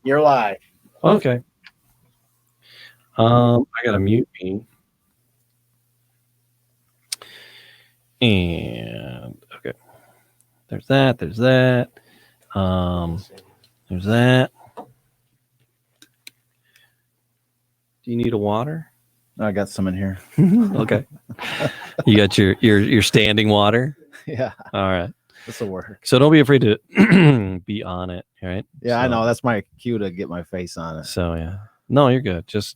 You're live. Okay. I gotta mute me. And okay. There's that. There's that. There's that. Do you need a water? I got some in here. Okay. You got your standing water? Yeah. All right. This will work. So don't be afraid to be on it, right? Yeah, so, I know. That's my cue to get my face on it. So yeah. No, you're good. I just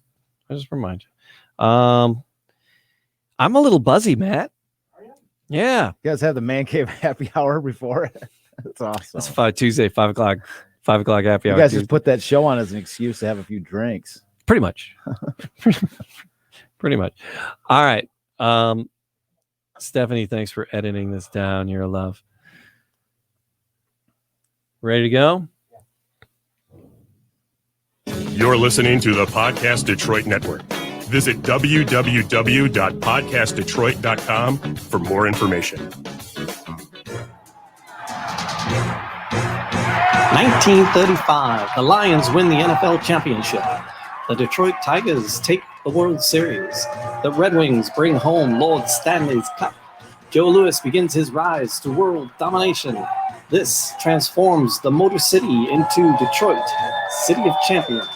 remind you. I'm a little buzzy, Matt. Yeah. You guys have the Man Cave happy hour before it. That's awesome. It's Tuesday, 5 o'clock happy hour. You guys just put that show on as an excuse to have a few drinks. Pretty much. Pretty much. All right. Stephanie, thanks for editing this down. You're a love. Ready to go? You're listening to the Podcast Detroit Network. Visit www.podcastdetroit.com for more information. 1935, the Lions win the NFL championship. The Detroit Tigers take the World Series. The Red Wings bring home Lord Stanley's Cup. Joe Louis begins his rise to world domination. This transforms the Motor City into Detroit, City of Champions.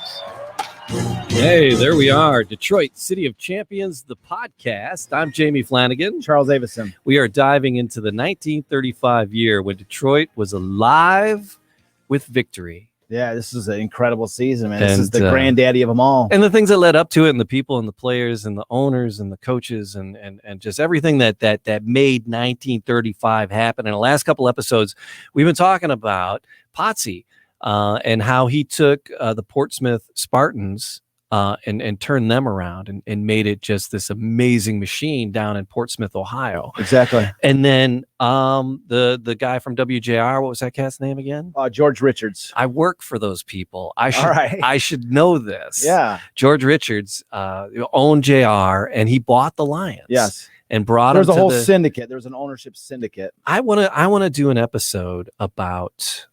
Hey, there we are. Detroit, City of Champions, the podcast. I'm Jamie Flanagan. Charles Avison. We are diving into the 1935 year when Detroit was alive with victory. Yeah, this is an incredible season, man. This is the granddaddy of them all. And the things that led up to it, and the people and the players and the owners and the coaches and just everything that made 1935 happen. In the last couple episodes, we've been talking about Potsy and how he took the Portsmouth Spartans and turned them around and made it just this amazing machine down in Portsmouth, Ohio. Exactly. And then the guy from WJR, what was that cat's name again? George Richards. I work for those people. I should know this. Yeah. George Richards owned JR, and he bought the Lions. Yes. And brought There's them a whole syndicate. There's an ownership syndicate. I wanna do an episode about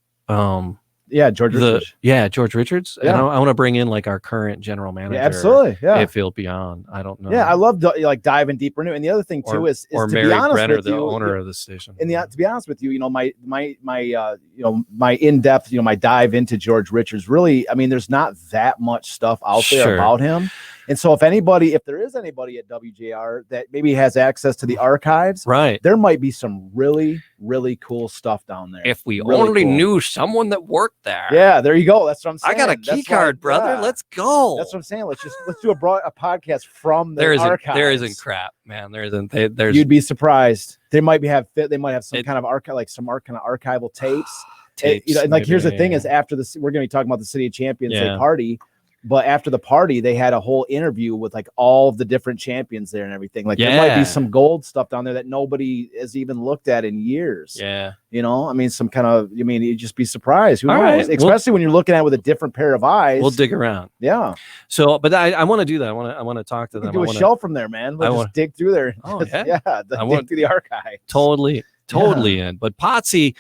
George Richards. George Richards. Yeah. And I want to bring in like our current general manager. Yeah, absolutely. Yeah. If he'll be on. I don't know. Yeah, I love diving deeper into it. And the other thing too is or to Mary be honest Brenner, with the you, owner of the station. And to be honest with you, my in-depth, my dive into George Richards, really, I mean, there's not that much stuff out there about him. And so if there is anybody at WJR that maybe has access to the archives, right, there might be some really, really cool stuff down there. If we only knew someone that worked there. Yeah, there you go. That's what I'm saying. I got a key card, brother. Yeah. Let's go. That's what I'm saying. Let's do a podcast from the archives. There isn't crap, man. There's You'd be surprised. They might have some kind of archival tapes. Here's the thing: is after this, we're going to be talking about the City of Champions Day party. But after the party, they had a whole interview with like all of the different champions there and everything. Like there might be some gold stuff down there that nobody has even looked at in years. Yeah. Some kind of, you'd just be surprised. Who knows? Right. Especially when you're looking at it with a different pair of eyes. We'll dig around. Yeah. So, but I want to do that. I want to talk to them. Do a show from there, man. We'll just dig through there. Oh, yeah. Dig through the archive. Totally in. But Potsy,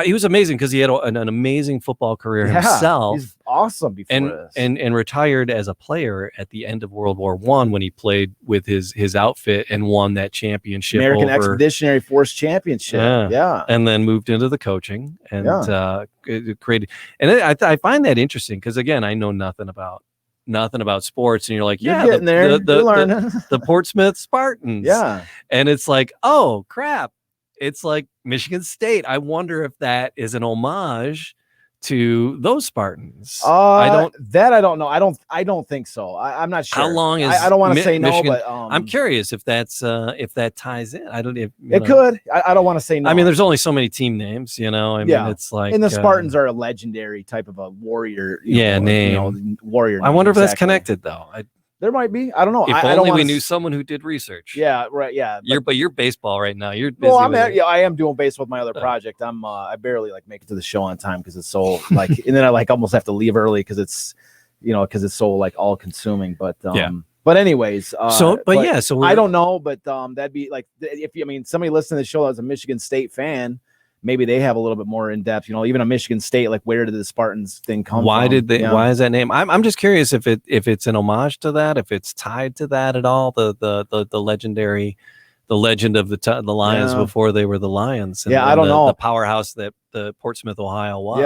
he was amazing because he had an amazing football career himself. He's awesome before this. And retired as a player at the end of World War I when he played with his outfit and won that championship. American Expeditionary Force Championship. Yeah. And then moved into the coaching and created. And I find that interesting because, again, I know nothing about sports, and you're like, you're getting there. You're learning. The Portsmouth Spartans. Yeah. And it's like, oh, crap. It's like Michigan State. I wonder if that is an homage to those Spartans. I don't know. I don't think so. I'm not sure. How long is I don't want to say Michigan, no, but I'm curious if if that ties in. I don't. It could. I don't want to say no. I mean, there's only so many team names, I mean, it's like, and the Spartans are a legendary type of a warrior. Name. Warrior. I wonder if that's connected though. There might be. I don't know. If only we knew someone who did research. Yeah, right. Yeah. But you're baseball right now. You're busy. Well, I am doing baseball with my other project. I barely make it to the show on time because it's so and then I almost have to leave early because it's so all consuming. But But anyways, so I don't know, but that'd be if somebody listening to the show that's a Michigan State fan. maybe they have a little bit more in depth. Even a Michigan State, like where did the Spartans thing come from? Why is that name? I'm just curious if it's an homage to that, if it's tied to that at all. The legendary, the legend of the Lions before they were the Lions. And I don't know, the powerhouse that the Portsmouth, Ohio was.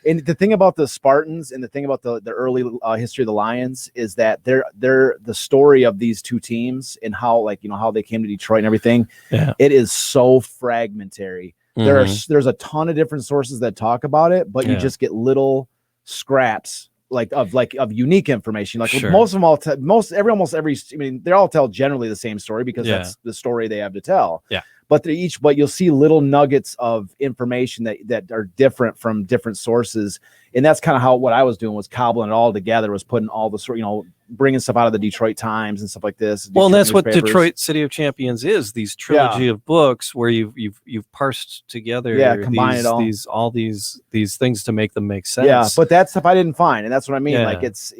Yeah, and the thing about the Spartans and the thing about the early history of the Lions is that they're the story of these two teams and how how they came to Detroit and everything. Yeah, it is so fragmentary. There's a ton of different sources that talk about it, but you just get little scraps of unique information. Most of them almost every. I mean, they all tell generally the same story because that's the story they have to tell. Yeah. But you'll see little nuggets of information that are different from different sources. And that's kind of what I was doing, was cobbling it all together, was putting all the bringing stuff out of the Detroit Times and stuff like this. Well, and that's what Detroit City of Champions is, these trilogy of books where you've parsed together combine all these things to make them make sense. Yeah, but that stuff I didn't find, and that's what I mean. Yeah. It's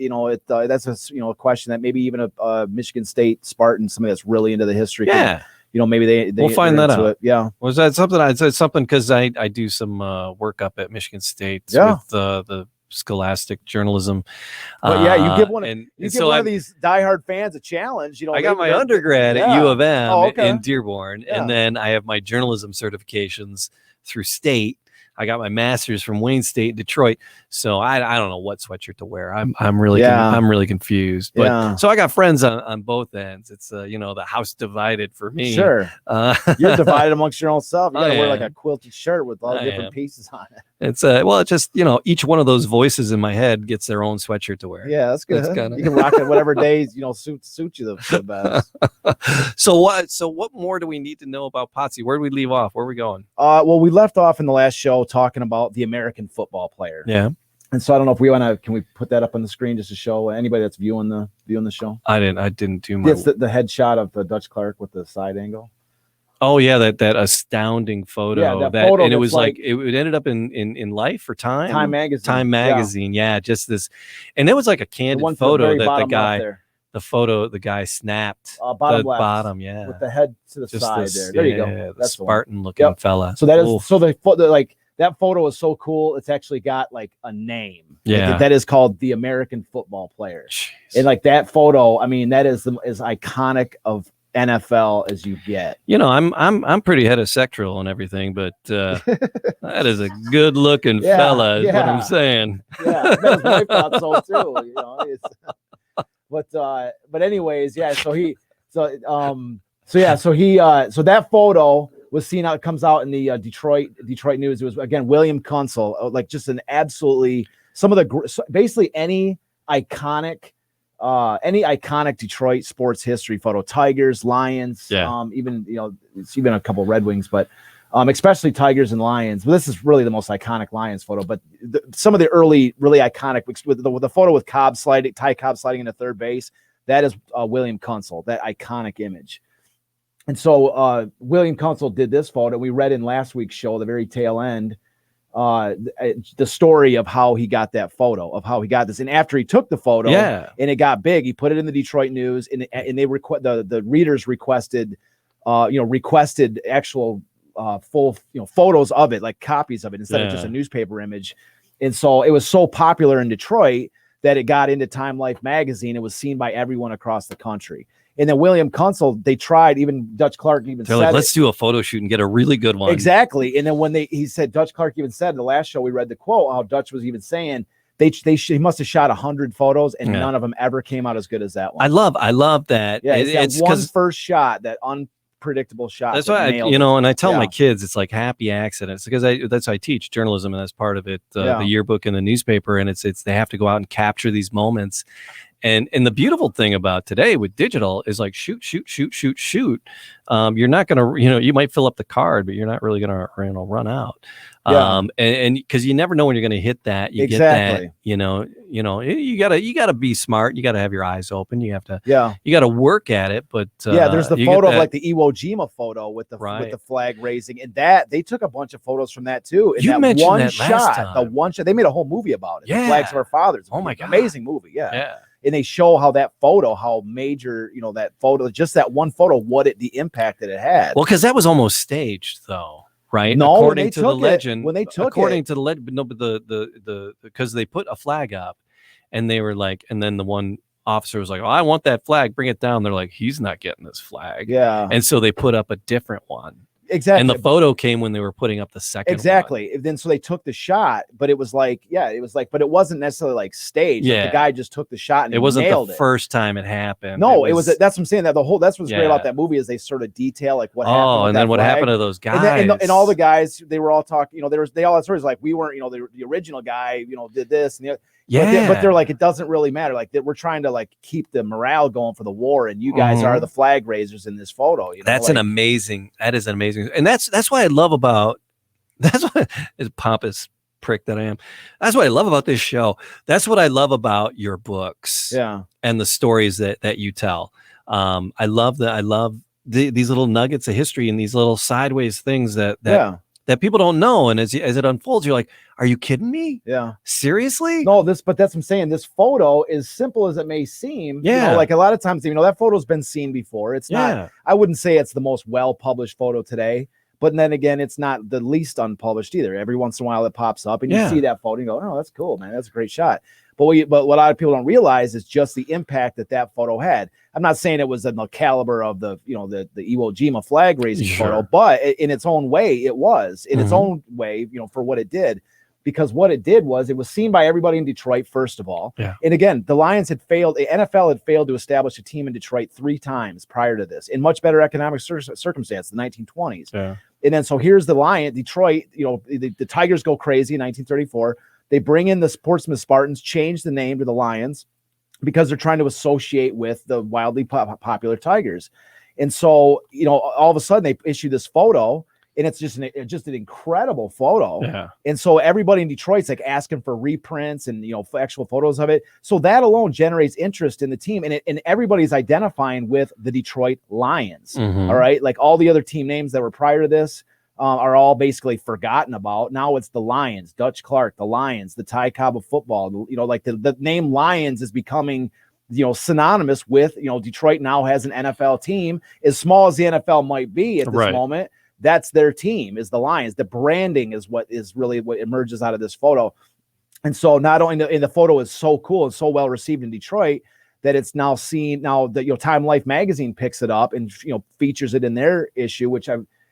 that's a question that maybe even a Michigan State Spartan, somebody that's really into the history maybe we'll find that out. Yeah. Was that something? I said something because I do some work up at Michigan State with the scholastic journalism. But you give one of these diehard fans a challenge. I got my undergrad at U of M in Dearborn, and then I have my journalism certifications through state. I got my master's from Wayne State, Detroit. So I don't know what sweatshirt to wear. I'm really confused. But so I got friends on both ends. It's the house divided for me. Sure. You're divided amongst your own self. You gotta wear like a quilted shirt with all the different pieces on it. It's it's just each one of those voices in my head gets their own sweatshirt to wear. Yeah, that's good. You can rock it whatever days suit you the best. So what more do we need to know about Potsy? Where do we leave off? Where are we going? Well, we left off in the last show talking about the American football player. Yeah. And so I don't know if can we put that up on the screen just to show anybody that's viewing the show? I didn't do my. It's the headshot of the Dutch Clark with the side angle. Oh yeah, that astounding photo. Yeah, that photo, and it was it ended up in Life or Time magazine. Time magazine. Yeah, just this, and it was like a candid photo that the guy snapped bottom the left, bottom, with the head to the just side there. There you go. That's Spartan looking fella. So that is that photo is so cool. It's actually got a name. Yeah, that is called the American football player. Jeez. And that photo, I mean, that is as iconic of NFL as you get. I'm pretty heterosexual and everything, but that is a good looking fella, is what I'm saying. Yeah, that's my thought so too. But anyways, so that photo was seen out, comes out in the Detroit News. It was again William Kunzel, just an absolutely basically any iconic Detroit sports history photo. Tigers, Lions, even it's even a couple Red Wings, but especially Tigers and Lions. But this is really the most iconic Lions photo. But some of the early really iconic with the photo with Ty Cobb sliding into third base. That is William Kunzel, that iconic image. And so William Kunzel did this photo. We read in last week's show, the very tail end, the story of how he got that photo, of how he got this. And after he took the photo and it got big, he put it in the Detroit News, and they the readers requested actual full photos of it, like copies of it, instead of just a newspaper image. And so it was so popular in Detroit that it got into Time Life magazine. It was seen by everyone across the country. And then William Kunzel, they tried, even Dutch Clark even said, let's do a photo shoot and get a really good one. Exactly. And then he said, Dutch Clark even said in the last show, we read the quote, how Dutch was even saying he must have shot 100 photos and none of them ever came out as good as that one. I love that. Yeah, it's one first shot, that unpredictable shot. That's why and I tell my kids it's like happy accidents, because I teach journalism, and that's part of it, the yearbook and the newspaper, and it's they have to go out and capture these moments. And the beautiful thing about today with digital is shoot. You're not gonna, you might fill up the card, but you're not really gonna run out. And because you never know when you're gonna hit that. You get that. You gotta be smart. You gotta have your eyes open. You have to. You gotta work at it. But there's the photo of the Iwo Jima photo with the flag raising, and that they took a bunch of photos from that too. And you mentioned that last time. The one shot, they made a whole movie about it. Yeah. The Flags of Our Fathers. Oh my God, amazing movie. Yeah. And they show how that photo, how major, that photo, just that one photo, the impact that it had. Well, because that was almost staged, though. right? No, according to the legend, when they took according it, to the legend, no, but the because they put a flag up, and they were like, and then the one officer was like, "Oh, I want that flag, bring it down." They're like, "He's not getting this flag." Yeah, and so they put up a different one. Exactly. And the photo came when they were putting up the second exactly. one. Then so they took the shot, but it was like, but it wasn't necessarily like staged. Yeah. Like the guy just took the shot and it wasn't nailed the first time it happened. No, it was that's what I'm saying. That's what's great Yeah. about that movie is they sort of detail like what happened. Oh, with and that then what flag. happened to those guys? And all the guys, they were all talking. They all had stories like we weren't. The original guy, did this and the other. Yeah. But they're like, it doesn't really matter. Like we're trying to like keep the morale going for the war, and you guys are the flag raisers in this photo. That is an amazing, and that's what I love about. That's what is pompous prick that I am. That's what I love about this show. That's what I love about your books. Yeah. And the stories that you tell. I love these little nuggets of history and these little sideways things that people don't know. And as it unfolds, you're like, are you kidding me? Yeah. Seriously? No, but that's what I'm saying. This photo, as simple as it may seem, yeah. Like a lot of times, that photo's been seen before. It's not, I wouldn't say it's the most well-published photo today, but then again, it's not the least unpublished either. Every once in a while it pops up and you see that photo and you go, oh, that's cool, man. That's a great shot. But what a lot of people don't realize is just the impact that photo had. I'm not saying it was in the caliber of the Iwo Jima flag raising photo, but in its own way, it was in its own way, for what it did, because what it did was it was seen by everybody in Detroit, first of all. Yeah. And again, the Lions had failed. The NFL had failed to establish a team in Detroit 3 times prior to this in much better economic circumstance, the 1920s. Yeah. And then, so here's the Lion, Detroit, the Tigers go crazy in 1934. They bring in the Portsmouth Spartans, change the name to the Lions because they're trying to associate with the wildly popular Tigers. And so, all of a sudden they issue this photo and it's just an incredible photo. Yeah. And so everybody in Detroit's like asking for reprints and, actual photos of it. So that alone generates interest in the team and everybody's identifying with the Detroit Lions. All right. Like all the other team names that were prior to this, are all basically forgotten about. Now it's the Lions, Dutch Clark, the Lions, the Ty Cobb of football. Like the name Lions is becoming, synonymous with, Detroit now has an NFL team. As small as the NFL might be at this moment, that's their team, is the Lions. The branding is what emerges out of this photo. And so not only the photo is so cool and so well received in Detroit that it's now seen that, Time Life magazine picks it up and, features it in their issue, which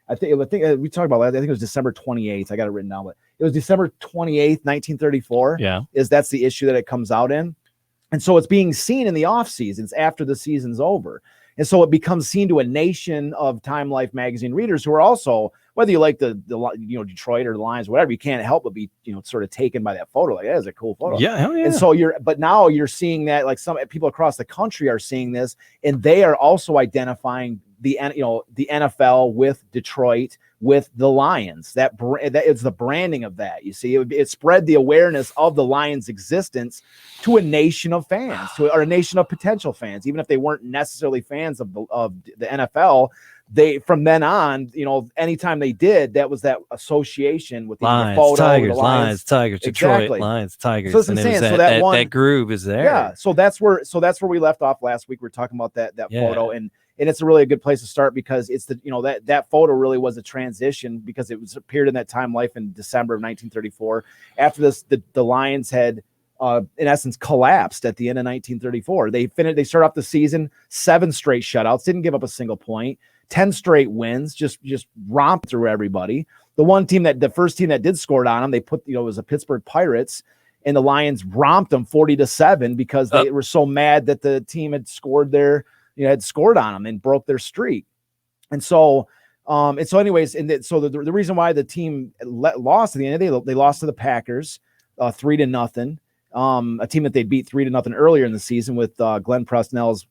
I think we talked about that. I think it was December 28th. I got it written down, but it was December 28th, 1934. Yeah. That's the issue that it comes out in. And so it's being seen in the off seasons after the season's over. And so it becomes seen to a nation of Time Life magazine readers who are also, whether you like the Detroit or the Lions, whatever, you can't help but be, sort of taken by that photo. Like, that is a cool photo. Yeah, hell yeah. And so but now you're seeing that, like some people across the country are seeing this, and they are also identifying the NFL with Detroit, with the Lions. That is the branding of that. You see, it spread the awareness of the Lions' existence to a nation of fans, or a nation of potential fans, even if they weren't necessarily fans of the NFL. They, from then on, anytime they did, that was that association with the photo, Tigers, the Lions, Tigers, Detroit, Lions, Tigers. So that's what I'm saying. So that groove is there. Yeah. So that's where we left off last week. We were talking about that photo, and it's a really good place to start because it's that photo really was a transition because it was appeared in that Time Life in December of 1934. After this, the Lions had in essence collapsed at the end of 1934. They started off the season 7 straight shutouts, didn't give up a single point, 10 straight wins, just romped through everybody. The first team that did score on them, they put, it was the Pittsburgh Pirates, and the Lions romped them 40-7 because they were so mad that the team had scored had scored on them and broke their streak. And so, anyways, the reason why the team lost at the end of the day, they lost to the Packers 3-0. A team that they beat 3-0 earlier in the season with Glenn Presnell's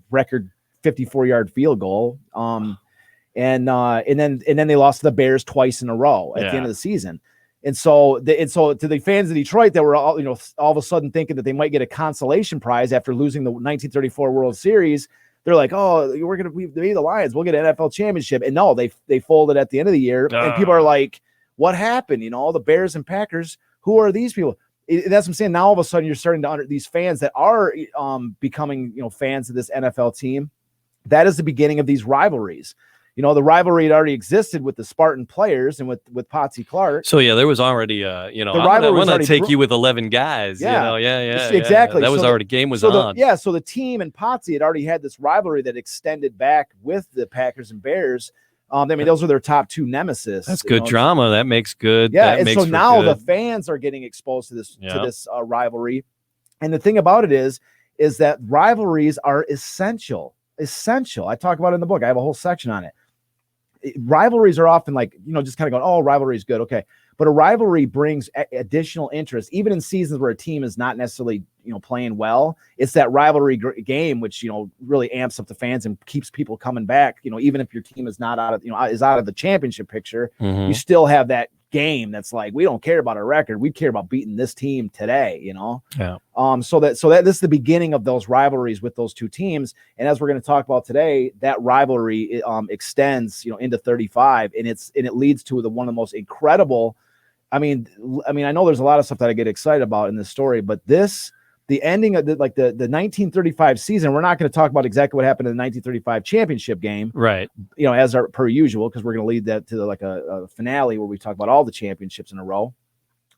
record 54-yard field goal. And then they lost to the Bears twice in a row at the end of the season. And so to the fans of Detroit that were all of a sudden thinking that they might get a consolation prize after losing the 1934 World Series, they're like, oh, we be the Lions, we'll get an NFL championship. And no, they folded at the end of the year. And people are like, what happened? The Bears and Packers, who are these people? That's what I'm saying. Now all of a sudden you're starting to these fans that are becoming fans of this NFL team. That is the beginning of these rivalries. the rivalry had already existed with the Spartan players and with Potsy Clark. So yeah, there was already the rivalry. I want to take you with 11 guys. Yeah, exactly. That was already game was on. So the team and Potsy had already had this rivalry that extended back with the Packers and Bears. I mean, those are their top two nemesis. That's good drama. That makes good. Yeah, and so now the fans are getting exposed to this rivalry. And the thing about it is that rivalries are essential. I talk about it in the book. I have a whole section on it. Rivalries are often like, just kind of going, oh, rivalry is good. Okay. But a rivalry brings additional interest, even in seasons where a team is not necessarily, playing well. It's that rivalry game, which, really amps up the fans and keeps people coming back. Even if your team is not out of, is out of the championship picture, you still have that game that's like, we don't care about our record. We care about beating this team today, Yeah. So that this is the beginning of those rivalries with those two teams. And as we're going to talk about today, that rivalry extends, into 35, and it leads to one of the most incredible. I mean, I know there's a lot of stuff that I get excited about in this story, but the ending of the 1935 season, we're not going to talk about exactly what happened in the 1935 championship game, right? As per usual, because we're going to lead that to a finale where we talk about all the championships in a row.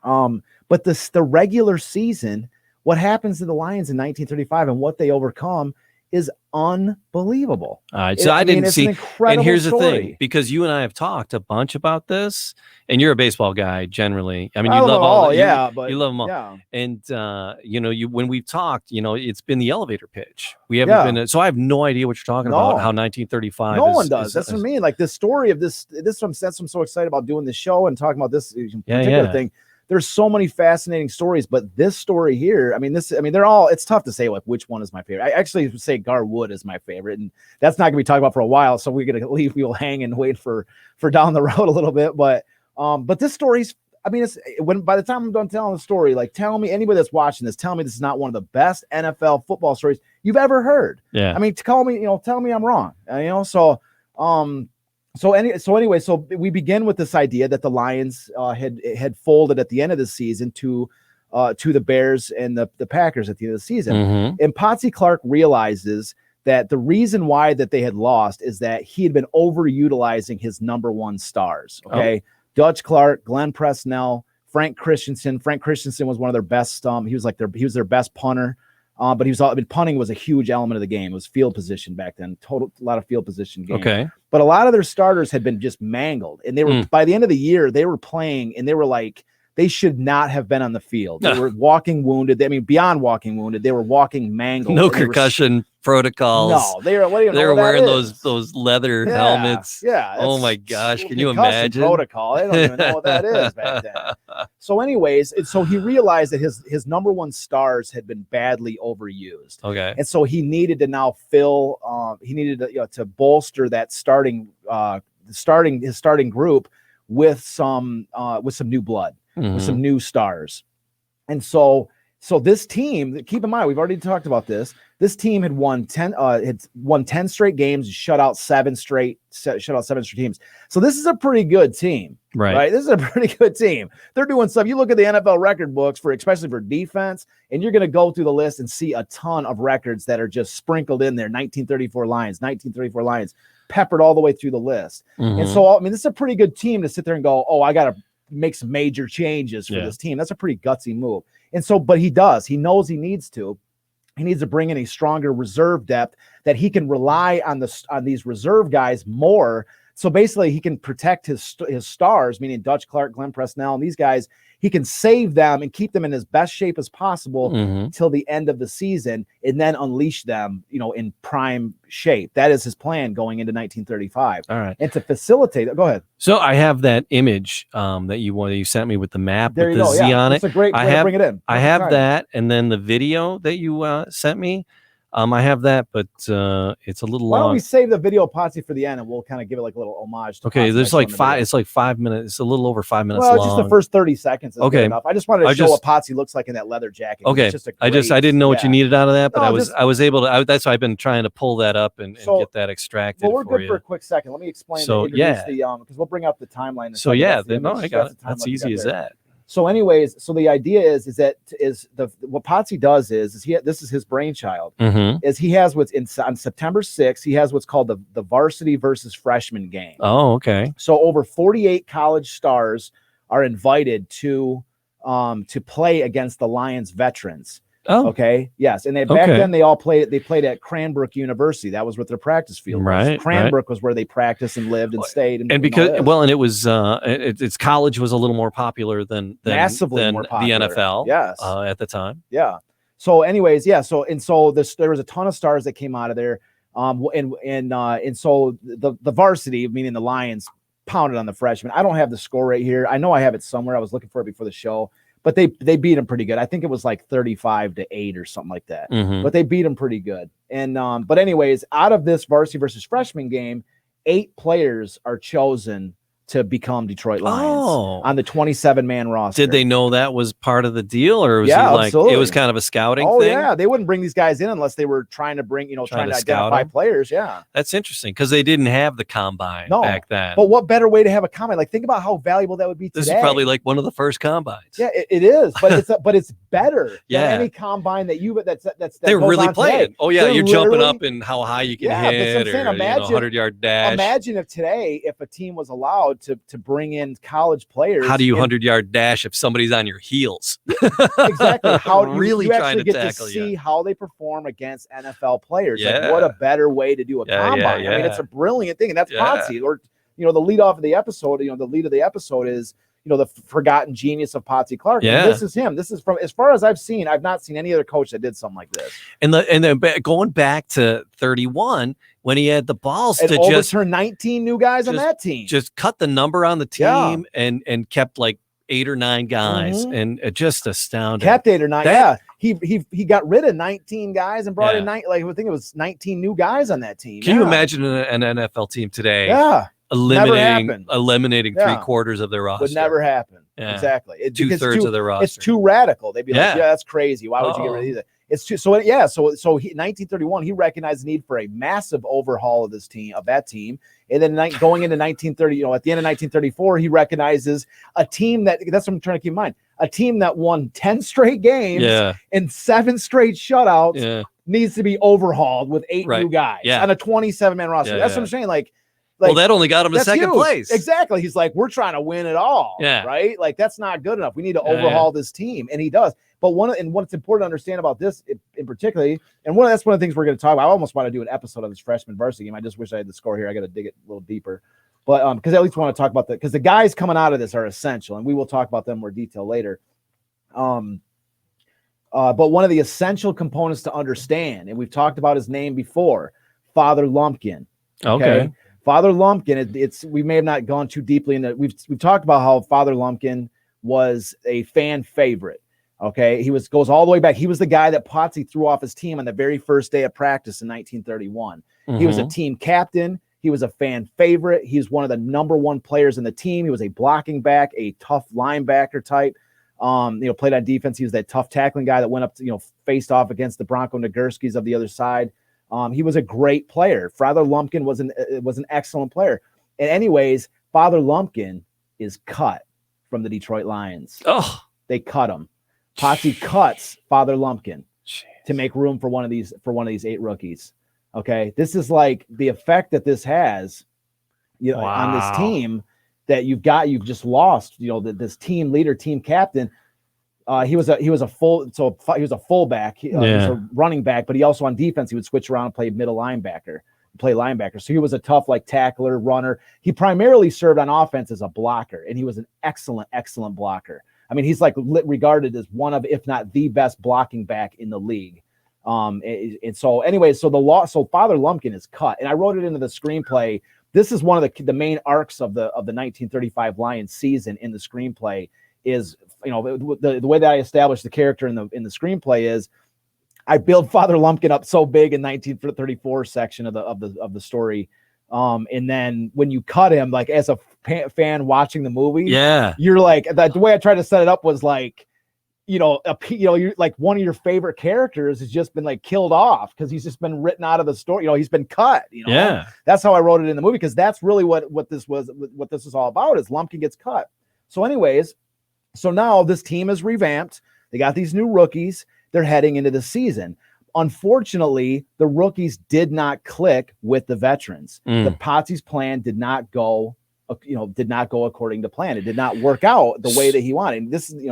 But the regular season, what happens to the Lions in 1935 and what they overcome is unbelievable. All right, so I didn't see. And here's story. The thing, because you and I have talked a bunch about this, and you're a baseball guy generally. I mean, you love all. You love them all. Yeah. And when we've talked, it's been the elevator pitch. We haven't been. So I have no idea what you're talking about. How 1935. No one does. That's what I mean. Like this story of this. That's what I'm so excited about doing this show and talking about this particular thing. There's so many fascinating stories, but this story here, they're all, it's tough to say which one is my favorite. I actually would say Garwood is my favorite, and that's not gonna be talked about for a while. So we're gonna leave people hanging and wait for down the road a little bit. But this story's, by the time I'm done telling the story, tell me, anybody that's watching this, tell me this is not one of the best NFL football stories you've ever heard. Yeah. Tell me I'm wrong. So anyway, we begin with this idea that the Lions had folded at the end of the season to the Bears and the Packers at the end of the season. And Potsy Clark realizes that the reason why that they had lost is that he had been overutilizing his number one stars. Okay. Dutch Clark, Glenn Presnell, Frank Christensen. Frank Christensen was one of their best. He was their best punter. But punting was a huge element of the game. It was field position back then. A lot of field position game. Okay. But a lot of their starters had been just mangled, and they were by the end of the year they were playing, and they were like they should not have been on the field. They were walking wounded. Beyond walking wounded, they were walking mangled. No concussion protocols. No, they were wearing those leather helmets. Yeah. Oh my gosh, can you imagine? Protocol. I don't even know what that is back then. So, anyways, so he realized that his number one stars had been badly overused. Okay. And so he needed to now fill. He needed to bolster that starting group with some new blood. With some new stars. And so this team, keep in mind, we've already talked about this. This team had won 10 straight games, shut out seven straight teams. So this is a pretty good team, right? This is a pretty good team. They're doing stuff. You look at the NFL record books especially for defense, and you're going to go through the list and see a ton of records that are just sprinkled in there. 1934 Lions, peppered all the way through the list. And so, this is a pretty good team to sit there and go, oh, I got to make some major changes for this team. That's a pretty gutsy move. And so, but he knows he needs to bring in a stronger reserve depth that he can rely on these reserve guys more. So basically he can protect his stars, meaning Dutch Clark, Glenn Presnell, and these guys. He can save them and keep them in as best shape as possible till the end of the season, and then unleash them, in prime shape. That is his plan going into 1935. All right. And to facilitate it, go ahead. So I have that image that you sent me with the map there with the Z on it. It's a great way to bring it in. I have that, and then the video that you sent me. I have that, but it's a little long. Why don't we save the video Potsy for the end, and we'll kind of give it like a little homage to Okay, Potsy there's like 5. It's like 5 minutes. It's a little over 5 minutes long. Just the first 30 seconds is good enough. I just wanted to show what Potsy looks like in that leather jacket. Okay, it's just I didn't know what you needed out of that, but I was able to. That's why I've been trying to pull that up and get that extracted. Well, we're good for a quick second. Let me explain. Because we'll bring up the timeline. So I got it. That's easy as that. So anyways, so the idea is what Potsy does is this is his brainchild. Is he has on September 6th, he has what's called the varsity versus freshman game. Oh, okay. So over 48 college stars are invited to play against the Lions veterans. Oh, okay. Yes. And back then they played at Cranbrook University. That was what their practice field was. Right. Cranbrook was where they practiced and lived and stayed. And because, and it was, its college was a little more popular than massively more popular. The NFL. Yes. At the time. Yeah. So anyways, yeah. So there was a ton of stars that came out of there. And so the varsity, meaning the Lions, pounded on the freshmen. I don't have the score right here. I know I have it somewhere. I was looking for it before the show. But they beat them pretty good. I think it was like 35-8 or something like that. But they beat them pretty good. And but anyways, out of this varsity versus freshman game, 8 players are chosen to become Detroit Lions on the 27-man roster. Did they know that was part of the deal, or was absolutely. It was kind of a scouting thing? Oh yeah, they wouldn't bring these guys in unless they were trying to bring, trying to identify players. Yeah, that's interesting because they didn't have the combine back then. But what better way to have a combine? Like, think about how valuable that would be today. This is probably like one of the first combines. Yeah, it is, but it's better than any combine that's they're really playing. Today. Oh yeah, you're jumping up and how high you can hit, or 100-yard dash. Imagine if a team was allowed to bring in college players. How do you 100-yard dash if somebody's on your heels? Exactly. How really you trying actually to get tackle to see how they perform against NFL players. Yeah. Like, what a better way to do a combine. I mean, it's a brilliant thing, and that's Potsy. Or the lead off of the episode. The lead of the episode is the forgotten genius of Potsy Clark. Yeah. And this is him. This is from, as far as I've seen, I've not seen any other coach that did something like this. And then going back to 31, when he had the balls to just turn 19 new guys on that team, just cut the number on the team and kept like 8 or 9 guys, and just astounding. Kept 8 or 9. He got rid of 19 guys and brought in I think it was 19 new guys on that team. Can you imagine an NFL team today? Yeah. Eliminating 3/4 of their roster. Would never happen. Yeah. Exactly. 2/3 of their roster. It's too radical. They'd be like, that's crazy. Why would you get rid of that? It's too, so he, 1931, he recognized the need for a massive overhaul of that team. And then going into 1930, at the end of 1934, he recognizes a team that's what I'm trying to keep in mind. A team that won 10 straight games and 7 straight shutouts needs to be overhauled with 8 new guys on a 27-man roster. That's what I'm saying. Well, that only got him to second place. Exactly. He's like, we're trying to win it all. Yeah. Right. Like, that's not good enough. We need to overhaul this team. And he does. But what's important to understand about this in particular, and that's one of the things we're going to talk about. I almost want to do an episode of this freshman varsity game. I just wish I had the score here. I got to dig it a little deeper. But because I at least want to talk about because the guys coming out of this are essential, and we will talk about them in more detail later. But one of the essential components to understand, and we've talked about his name before, Father Lumpkin. Okay. Father Lumpkin, we may have not gone too deeply into. We've talked about how Father Lumpkin was a fan favorite. Okay, goes all the way back. He was the guy that Potsy threw off his team on the very first day of practice in 1931. He was a team captain. He was a fan favorite. He's one of the number 1 players in the team. He was a blocking back, a tough linebacker type. Played on defense. He was that tough tackling guy that went up to, faced off against the Bronco Nagurskis of the other side. He was a great player. Father Lumpkin was an excellent player. And anyways, Father Lumpkin is cut from the Detroit Lions. Oh, they cut him. Potsy cuts Father Lumpkin to make room for one of these 8 rookies. Okay, this is like the effect that this has, on this team that you've just lost. This team leader, team captain. He was a fullback. He was a running back, but he also on defense he would switch around and play middle linebacker, So he was a tough tackler, runner. He primarily served on offense as a blocker, and he was an excellent blocker. I mean, he's regarded as one of, if not the best blocking back in the league. And so anyway, so Father Lumpkin is cut, and I wrote it into the screenplay. This is one of the main arcs of the 1935 Lions season in the screenplay. Is the way that I established the character in the screenplay is I build Father Lumpkin up so big in 1934 section of the story, and then when you cut him, as a fan watching the movie, you're like the way I tried to set it up was you're like one of your favorite characters has just been killed off because he's just been written out of the story. He's been cut. That's how I wrote it in the movie because that's really what this is all about. Is Lumpkin gets cut. So anyways. So now this team is revamped. They got these new rookies. They're heading into the season. Unfortunately, the rookies did not click with the veterans. The Potsy's plan did not go according to plan. It did not work out the way that he wanted. This is,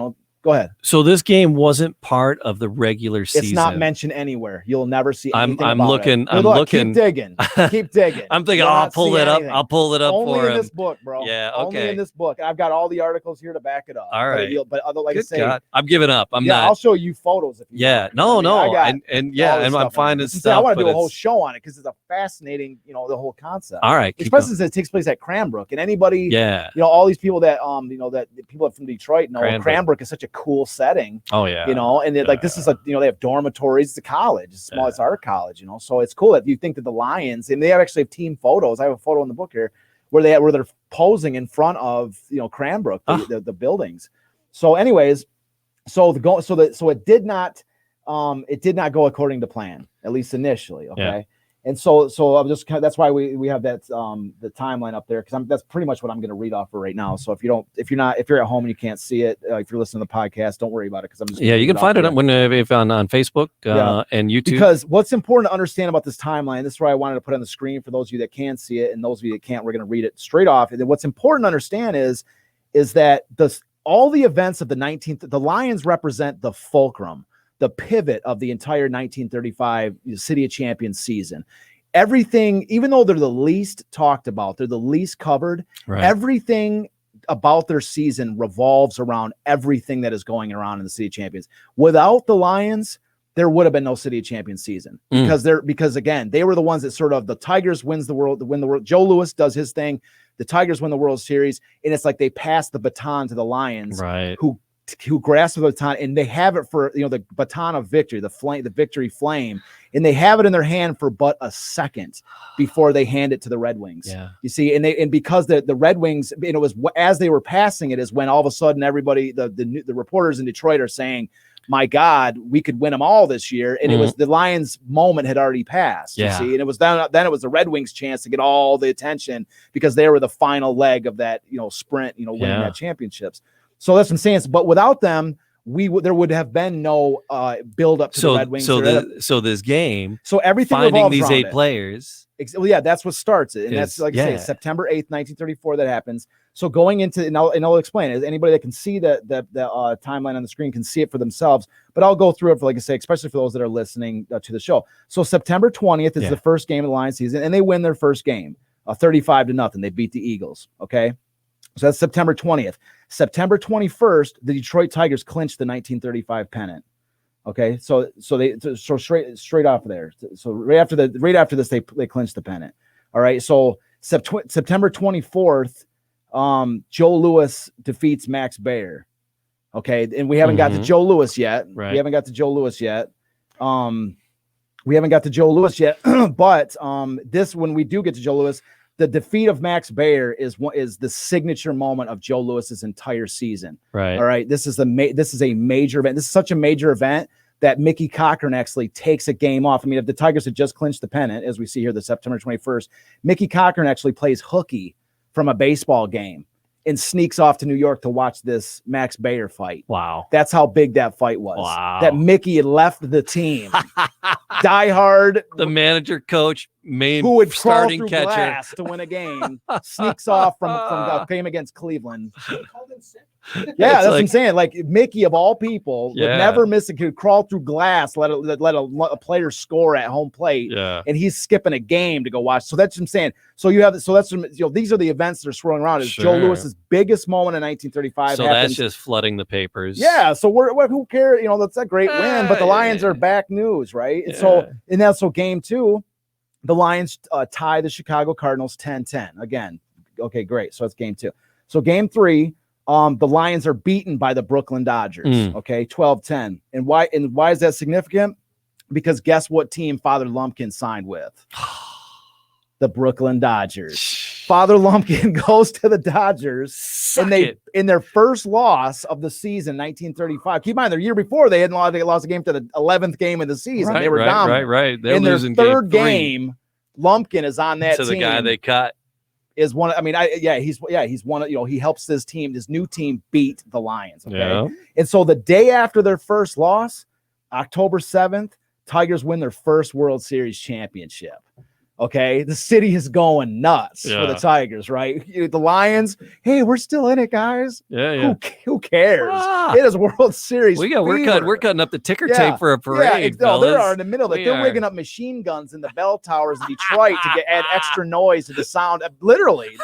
go ahead. So this game wasn't part of the regular season. It's not mentioned anywhere. You'll never see anything I'm about looking. it. I'm looking. Keep digging. I'm thinking, I'll pull it up. I'll pull it up only for him. Only in this book, bro. Yeah, okay. Only in this book. I've got all the articles here to back it up. All right. But other, like Good I say, God. I'm giving up. I'm not. I'll show you photos if you want. No. And I'm finding stuff. I want to do a whole show on it because it's a fascinating, the whole concept. All right. Especially since it takes place at Cranbrook. And anybody, all these people that, that people from Detroit know, Cranbrook is such a cool setting. Oh, yeah. And like this is they have dormitories. It's a college. It's small. It's art college. So it's cool if you think that the Lions, and they actually have team photos. I have a photo in the book here where they're posing in front of Cranbrook, the buildings. So anyways, so it did not go according to plan, at least initially. Okay. Yeah. And so I'm just that's why we have that the timeline up there, because that's pretty much what I'm going to read off for right now. So if you're at home and you can't see it, if you're listening to the podcast, don't worry about it, because I'm just you can find it on Facebook and YouTube. Because what's important to understand about this timeline, this is why I wanted to put on the screen for those of you that can see it, and those of you that can't, we're going to read it straight off. And then what's important to understand is that all the events of the Lions represent the fulcrum, the pivot of the entire 1935 City of Champions season. Everything, even though they're the least talked about, they're the least covered, everything about their season revolves around everything that is going around in the City of Champions. Without the Lions, there would have been no City of Champions season, because again, they were the ones that sort of, the Tigers win the world. Joe Louis does his thing. The Tigers win the World Series, and it's like they pass the baton to the Lions, who grasp the baton, and they have it for the baton of victory, the victory flame, and they have it in their hand for but a second before they hand it to the Red Wings. Yeah, you see, and because the Red Wings, and it was as they were passing it is when all of a sudden everybody, the reporters in Detroit are saying, "My God, we could win them all this year," and it was the Lions' moment had already passed. You see, and it was then it was the Red Wings' chance to get all the attention because they were the final leg of that sprint, winning that championships. So that's what I'm saying. But without them, there would have been no build up to the Red Wings. So this game. So everything finding these 8 players. Well, yeah, that's what starts it, and that's like I say, September 8th, 1934. That happens. So going into, and I'll explain it. Anybody that can see the timeline on the screen can see it for themselves. But I'll go through it for, like I say, especially for those that are listening to the show. So September 20th is the first game of the Lions season, and they win their first game, 35-0. They beat the Eagles. Okay. So that's September 20th. September 21st, the Detroit Tigers clinched the 1935 pennant. Okay, so straight off of there. So right after this, they clinched the pennant. All right, so September 24th, Joe Louis defeats Max Baer. Okay, and we haven't got to Joe Louis yet. Right. We haven't got to Joe Louis yet. But this, when we do get to Joe Louis, the defeat of Max Baer is the signature moment of Joe Louis's entire season. Right. All right. This is a major event. This is such a major event that Mickey Cochran actually takes a game off. I mean, if the Tigers had just clinched the pennant, as we see here, the September 21st, Mickey Cochran actually plays hooky from a baseball game and sneaks off to New York to watch this Max Baer fight. Wow. That's how big that fight was. Wow. That Mickey had left the team. Die hard. The manager, coach, who would crawl through glass to win a game, sneaks off from a game against Cleveland. Yeah, that's what I'm saying. Like, Mickey, of all people, would never miss could crawl through glass, let a player score at home plate, and he's skipping a game to go watch. So that's what I'm saying. So these are the events that are swirling around. Is Joe Louis's biggest moment in 1935. So happens. That's just flooding the papers. Yeah. So who cares? That's a great win, but the Lions are back news, right? Yeah. And so game 2, the Lions tie the Chicago Cardinals 10-10 again. Okay, great. So it's game 2. So game 3. The Lions are beaten by the Brooklyn Dodgers. Okay, 12-10. And why is that significant? Because guess what team Father Lumpkin signed with? The Brooklyn Dodgers. Father Lumpkin goes to the Dodgers, in their first loss of the season, 1935. Keep in mind, the year before they lost a game to the 11th game of the season. They were dominant. Right. In their third game, Lumpkin is on that team. To the guy they cut. is one. I mean, he's one. He helps his new team beat the Lions. Okay, Yeah. and so the day after their first loss, October 7th, Tigers win their first World Series championship. Okay, the city is going nuts for the Tigers, right? The Lions, hey, we're still in it, guys. Yeah. Who cares? It is World Series. We're cutting up the ticker tape for a parade. Yeah, they are in the middle. They're rigging up machine guns in the bell towers in Detroit to add extra noise to the sound. Literally,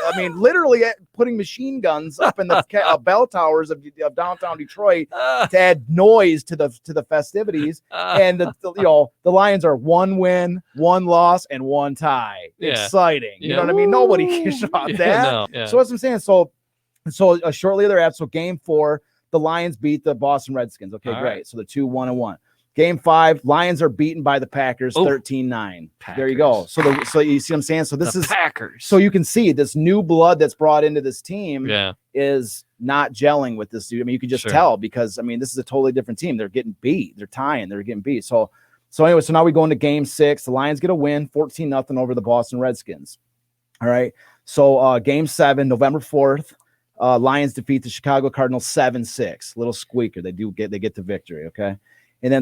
putting machine guns up in the bell towers of downtown Detroit to add noise to the festivities. And the Lions are 1 win, 1 loss, and 1 tie. Exciting. You know what I mean? Nobody cares about that. So that's what I'm saying. So shortly thereafter, so game 4, the Lions beat the Boston Redskins. Okay, great. Right. So the 2-1-1. Game 5, Lions are beaten by the Packers 13-9. There you go. So you see what I'm saying? So this is Packers. So you can see this new blood that's brought into this team is not gelling with this dude. I mean, you can just tell because this is a totally different team. They're getting beat. They're tying. They're getting beat. So anyway, so now we go into game 6. The Lions get a win, 14-0 over the Boston Redskins. All right. So game 7, November 4th, Lions defeat the Chicago Cardinals 7-6. Little squeaker. They get the victory. Okay. And then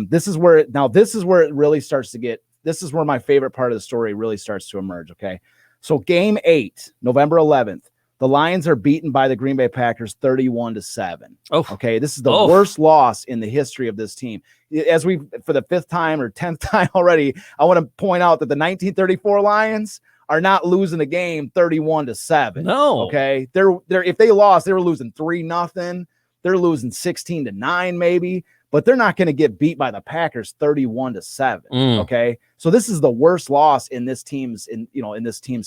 this is where it really starts to get. This is where my favorite part of the story really starts to emerge. Okay. So game 8, November 11th. The Lions are beaten by the Green Bay Packers 31-7. Oh, okay. This is the worst loss in the history of this team. As for the 5th time or 10th time already, I want to point out that the 1934 Lions are not losing the game 31-7. No. Okay. They're if they lost, they were losing 3-0. They're losing 16-9 maybe, but they're not going to get beat by the Packers 31-7. Okay. So this is the worst loss in this team's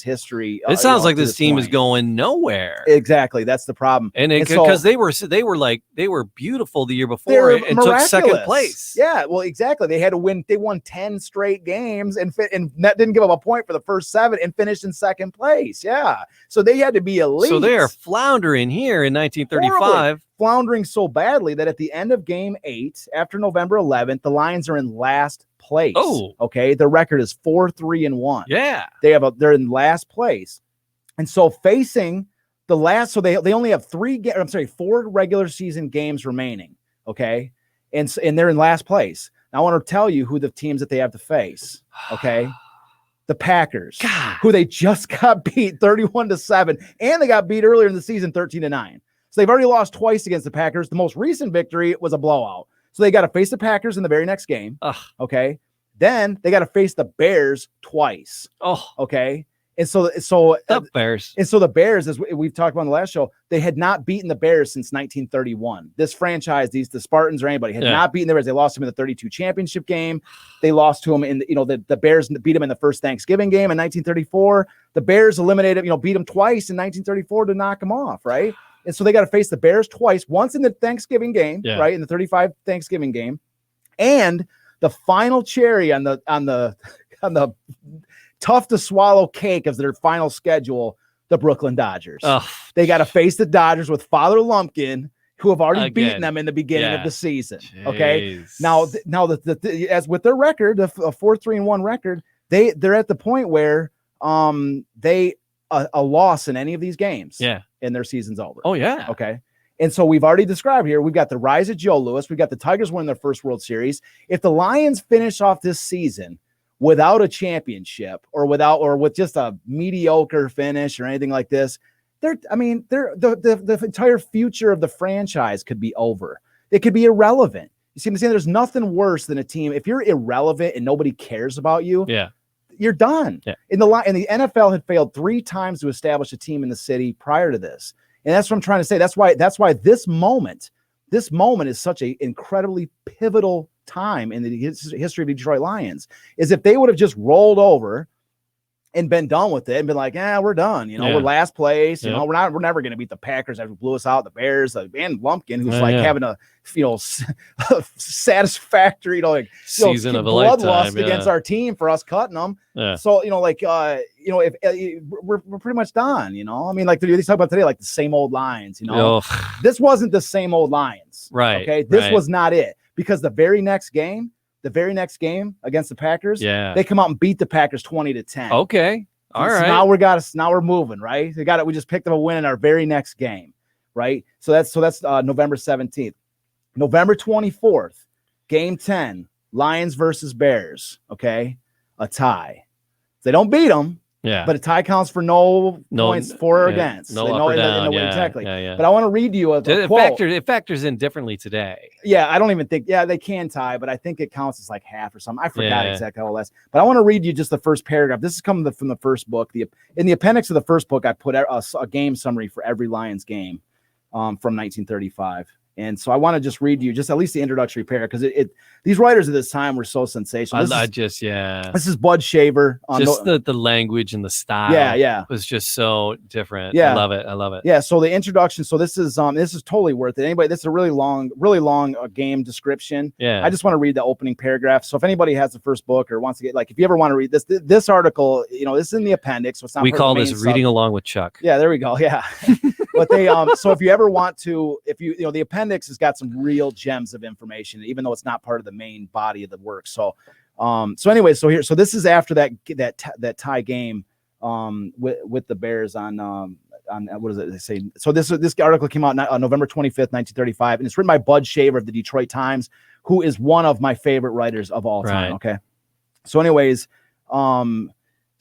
history. It sounds like this team is going nowhere. Exactly. That's the problem. And because they were beautiful the year before and took second place. Yeah, well, exactly. They had to win. They won 10 straight games and that didn't give up a point for the first 7 and finished in second place. Yeah. So they had to be elite. So they are floundering here in 1935. Horribly. Floundering so badly that at the end of game 8, after November 11th, the Lions are in last place. Oh, okay. The record is 4-3-1. Yeah, they're in last place, and so facing the last. So they only have 4 regular season games remaining. Okay, and they're in last place. Now I want to tell you who the teams that they have to face. Okay. The Packers, who they just got beat 31-7, and they got beat earlier in the season 13-9. So they've already lost twice against the Packers. The most recent victory was a blowout. So they got to face the Packers in the very next game. Okay. Then they got to face the Bears twice. Okay. And so the Bears. And so the Bears, as we've talked about on the last show, they had not beaten the Bears since 1931. This franchise, the Spartans or anybody had not beaten the Bears. They lost them in the 32 championship game. They lost to them in the Bears beat them in the first Thanksgiving game in 1934. The Bears eliminated, beat them twice in 1934 to knock them off. Right. And so they got to face the Bears twice, once in the Thanksgiving game, right? In the 35 Thanksgiving game. And the final cherry on the tough to swallow cake of their final schedule, the Brooklyn Dodgers. They got to face the Dodgers with Father Lumpkin, who have already beaten them in the beginning of the season. Jeez. Okay. Now as with their record, a 4-3-1 record, they're at the point where a loss in any of these games. Yeah. And their season's over. Oh, yeah. Okay. And so we've already described here, we've got the rise of Joe Louis. We've got the Tigers winning their first World Series. If the Lions finish off this season without a championship or with just a mediocre finish or anything like this, the entire future of the franchise could be over. It could be irrelevant. You see what I'm saying? There's nothing worse than a team. If you're irrelevant and nobody cares about you, you're done. Yeah. In the NFL had failed 3 times to establish a team in the city prior to this. And that's what I'm trying to say. That's why this moment is such an incredibly pivotal time in the history of the Detroit Lions. Is if they would have just rolled over and been done with it and been like, we're done. We're last place. We're never going to beat the Packers after blew us out, the Bears, and Lumpkin, who's having a satisfactory, season of a bloodlust against our team for us cutting them. Yeah. So, if we're pretty much done, they talk about today, like the same old Lions, this wasn't the same old Lions. Right. Okay. This was not it, because the very next game against the Packers, they come out and beat the Packers 20-10. Okay. All so right. Now we're moving, right? We just picked up a win in our very next game, right? So that's November 17th. November 24th, game 10, Lions versus Bears. Okay, a tie. They don't beat them. Yeah. But a tie counts for no points for or against. No up or down. Exactly. Yeah. But I want to read you a quote. It factors in differently today. Yeah, I don't even think. Yeah, they can tie, but I think it counts as like half or something. I forgot exactly how that's. But I want to read you just the first paragraph. This is coming from the first book. In the appendix of the first book, I put a game summary for every Lions game from 1935. And so I want to just read you just at least the introductory paragraph because these writers at this time were so sensational. This is Bud Shaver. Just the language and the style. Yeah. Was just so different. Yeah. I love it. Yeah. So the introduction. So this is totally worth it. Anybody, this is a really long game description. Yeah. I just want to read the opening paragraph. So if anybody has the first book or wants to get if you ever want to read this article, this is in the appendix. So it's not we call this reading along with Chuck. Yeah, there we go. Yeah. But they so if you ever want to, the appendix has got some real gems of information, even though it's not part of the main body of the work. So this is after that tie game with the Bears on what does it say? So this article came out on November 25th, 1935, and it's written by Bud Shaver of the Detroit Times, who is one of my favorite writers of all time. Right. Okay. So anyways,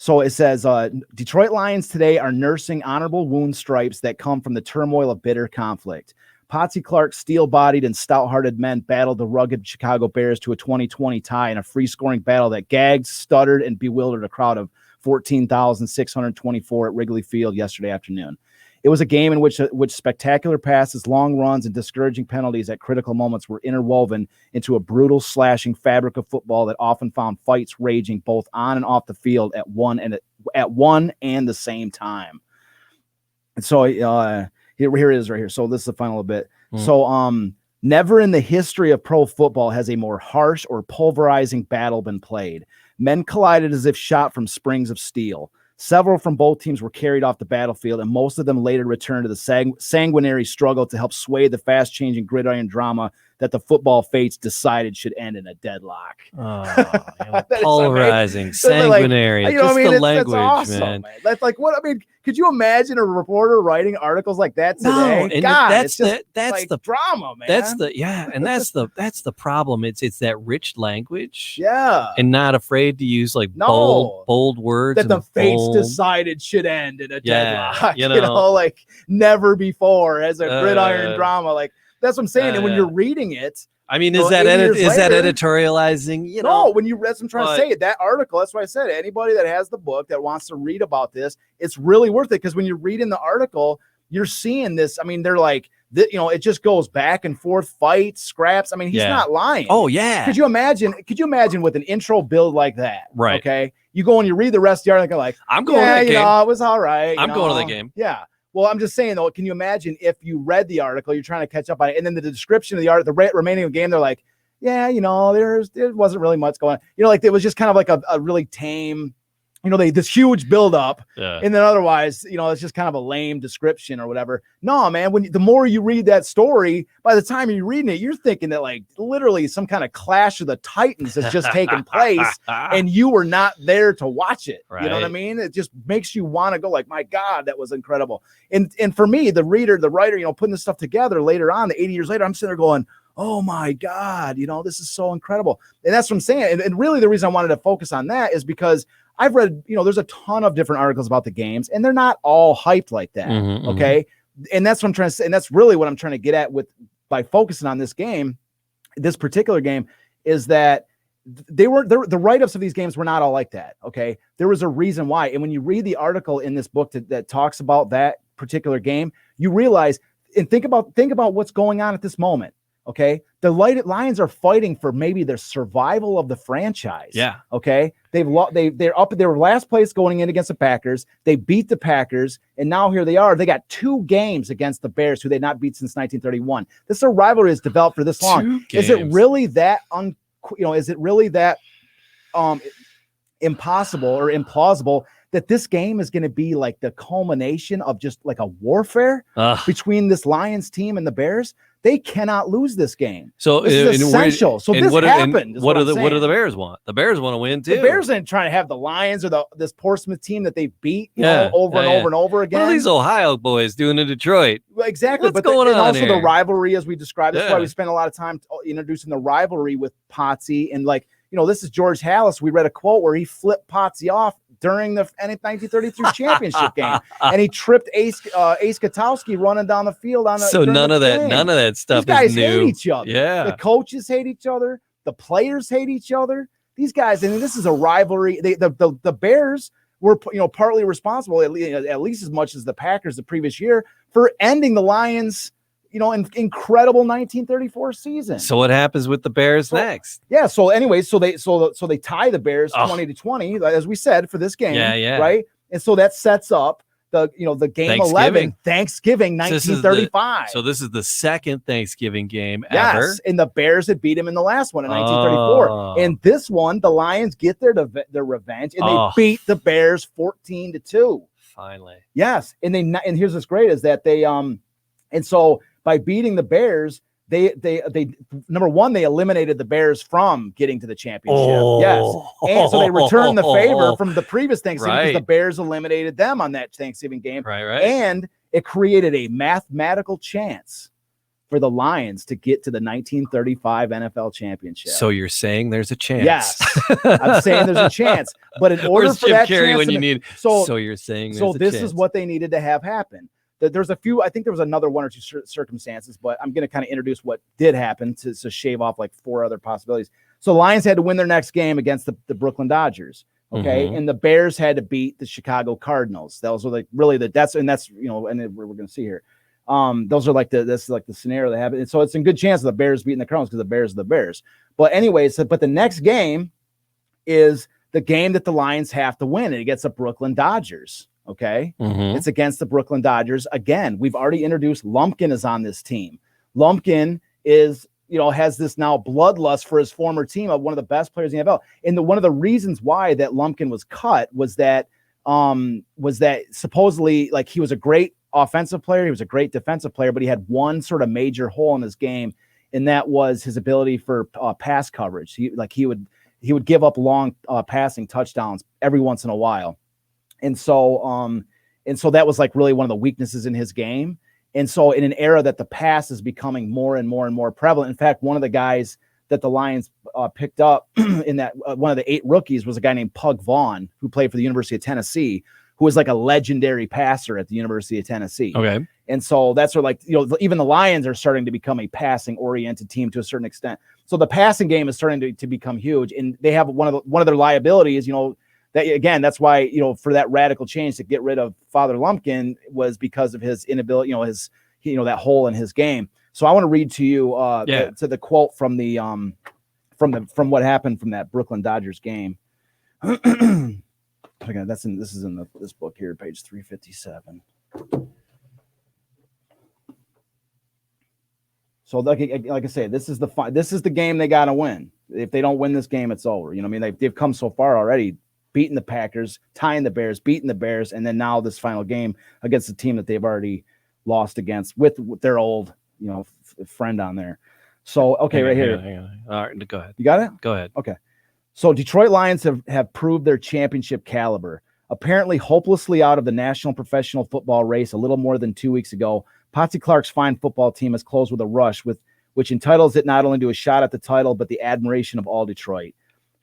so it says, Detroit Lions today are nursing honorable wound stripes that come from the turmoil of bitter conflict. Potsy Clark's steel-bodied and stout-hearted men battled the rugged Chicago Bears to a 20-20 tie in a free-scoring battle that gagged, stuttered, and bewildered a crowd of 14,624 at Wrigley Field yesterday afternoon. It was a game in which spectacular passes, long runs, and discouraging penalties at critical moments were interwoven into a brutal, slashing fabric of football that often found fights raging both on and off the field at one and the same time. And so here it is right here. So this is the final bit. So never in the history of pro football has a more harsh or pulverizing battle been played. Men collided as if shot from springs of steel. Several from both teams were carried off the battlefield, and most of them later returned to the sanguinary struggle to help sway the fast-changing gridiron drama that the football fates decided should end in a deadlock. Pulverizing, sanguinary. The language, that's awesome, man. That's what could you imagine a reporter writing articles like that today? No, and God, that's the drama, man. That's the problem. It's that rich language. Yeah. And not afraid to use bold words that the fates decided should end in a deadlock. Never before as a gridiron drama. That's what I'm saying. And when you're reading it, is that editorializing? No, that's what I'm trying to say. That article, that's why I said anybody that has the book that wants to read about this, it's really worth it because when you're reading the article, you're seeing this. They're like, it just goes back and forth, fights, scraps. He's not lying. Oh yeah. Could you imagine with an intro build like that? Right. Okay. You go and you read the rest of the article, like, I'm going to the game. It was all right. I'm going to the game. Yeah. Well, I'm just saying, though, can you imagine if you read the article, you're trying to catch up on it, and then the description of the article, the remaining of the game, they're like, there wasn't really much going on. It was just kind of like a really tame, this huge buildup, and then otherwise, it's just kind of a lame description or whatever. No, man, the more you read that story, by the time you're reading it, you're thinking that literally some kind of clash of the titans has just taken place, and you were not there to watch it. Right. You know what I mean? It just makes you want to go my God, that was incredible. And for me, the writer, putting this stuff together later on, 80 years later, I'm sitting there going, oh my God, this is so incredible. And that's what I'm saying. And really the reason I wanted to focus on that is because I've read, there's a ton of different articles about the games, and they're not all hyped like that. Mm-hmm, okay. And that's what I'm trying to say. And that's really what I'm trying to get at by focusing on this particular game, is that the write-ups of these games were not all like that. Okay. There was a reason why. And when you read the article in this book that talks about that particular game, you realize and think about what's going on at this moment. Okay. The Lions are fighting for maybe the survival of the franchise. Yeah. Okay. They were last place going in against the Packers. They beat the Packers. And now here they are. They got 2 games against the Bears, who they'd not beat since 1931. This rivalry has developed for this long. Is it really that impossible or implausible that this game is going to be like the culmination of just like a warfare between this Lions team and the Bears? They cannot lose this game. So this is essential. So this happened. What do the Bears want? The Bears want to win too. The Bears ain't trying to have the Lions or this Portsmouth team that they beat over and over again. What are these Ohio boys doing in Detroit? Well, exactly. What's going on also here? The rivalry, as we described. That's why we spent a lot of time introducing the rivalry with Potsy. And this is George Halas. We read a quote where he flipped Potsy off during the 1933 championship game, and he tripped Ace Katowski running down the field none of that stuff. These guys is new. hate each other. Yeah, the coaches hate each other. The players hate each other. These guys, and this is a rivalry. The Bears were partly responsible, at least as much as the Packers the previous year, for ending the Lions' incredible 1934 season. So what happens with the Bears next? Yeah. So anyway, so they tie the Bears 20-20, as we said, for this game. Yeah. Right. And so that sets up the game 11, Thanksgiving 1935. So this is the second Thanksgiving game ever. Yes, and the Bears had beat him in the last one in 1934. And this one, the Lions get their revenge, and they beat the Bears 14-2. Finally. Yes, and here's what's great is that they and so by beating the Bears, they number one, they eliminated the Bears from getting to the championship. Yes. And so they returned the favor from the previous Thanksgiving because the Bears eliminated them on that Thanksgiving game. Right. And it created a mathematical chance for the Lions to get to the 1935 NFL championship. So you're saying there's a chance? Yes. I'm saying there's a chance. But in order for that Carey chance when you need so you're saying there's this is what they needed to have happen. There's a few, I think there was another one or two circumstances, but I'm going to kind of introduce what did happen to shave off like four other possibilities. So the Lions had to win their next game against the Brooklyn Dodgers. Okay. Mm-hmm. And the Bears had to beat the Chicago Cardinals. Those were and we're going to see here. Those are this is the scenario they have. And so it's in good chance of the Bears beating the Cardinals because the Bears are the Bears. But anyways, but the next game is the game that the Lions have to win, and it gets the Brooklyn Dodgers. Okay. Mm-hmm. It's against the Brooklyn Dodgers. Again, we've already introduced Lumpkin is on this team. Lumpkin is, has this now bloodlust for his former team of one of the best players in the NFL. And one of the reasons why that Lumpkin was cut was that supposedly he was a great offensive player. He was a great defensive player, but he had one sort of major hole in his game. And that was his ability for pass coverage. He would give up long passing touchdowns every once in a while. And so that was really one of the weaknesses in his game. And so in an era that the pass is becoming more and more and more prevalent, in fact, one of the guys that the Lions picked up in that one of the 8 rookies was a guy named Pug Vaughn, who played for the University of Tennessee, who was a legendary passer at the University of Tennessee. Okay. And so that's where even the Lions are starting to become a passing oriented team to a certain extent. So the passing game is starting to become huge, and they have one of their liabilities, that again, that's why, for that radical change to get rid of Father Lumpkin was because of his inability, that hole in his game. So I want to read to you to the quote from from what happened from that Brooklyn Dodgers game. Again, this is in this book here, page 357. So like I say, this is the game they got to win. If they don't win this game, it's over. They've come so far already. Beating the Packers, tying the Bears, beating the Bears, and then now this final game against the team that they've already lost against with their old, friend on there. So, okay, right here. Hang on. All right, go ahead. You got it? Go ahead. Okay. So Detroit Lions have proved their championship caliber. Apparently hopelessly out of the national professional football race a little more than 2 weeks ago, Potsy Clark's fine football team has closed with a rush, which entitles it not only to a shot at the title, but the admiration of all Detroit.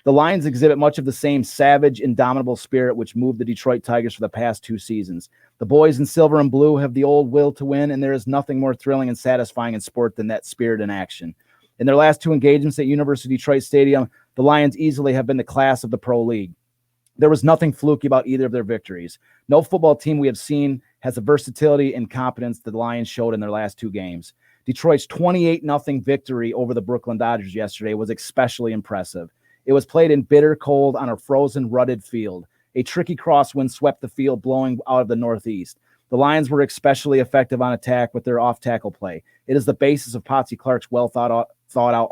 The Lions exhibit much of the same savage, indomitable spirit which moved the Detroit Tigers for the past 2 seasons. The boys in silver and blue have the old will to win, and there is nothing more thrilling and satisfying in sport than that spirit in action. In their last 2 engagements at University of Detroit Stadium, the Lions easily have been the class of the Pro League. There was nothing fluky about either of their victories. No football team we have seen has the versatility and competence that the Lions showed in their last 2 games. Detroit's 28-0 victory over the Brooklyn Dodgers yesterday was especially impressive. It was played in bitter cold on a frozen, rutted field. A tricky crosswind swept the field, blowing out of the northeast. The Lions were especially effective on attack with their off-tackle play. It is the basis of Potsy Clark's well-thought-out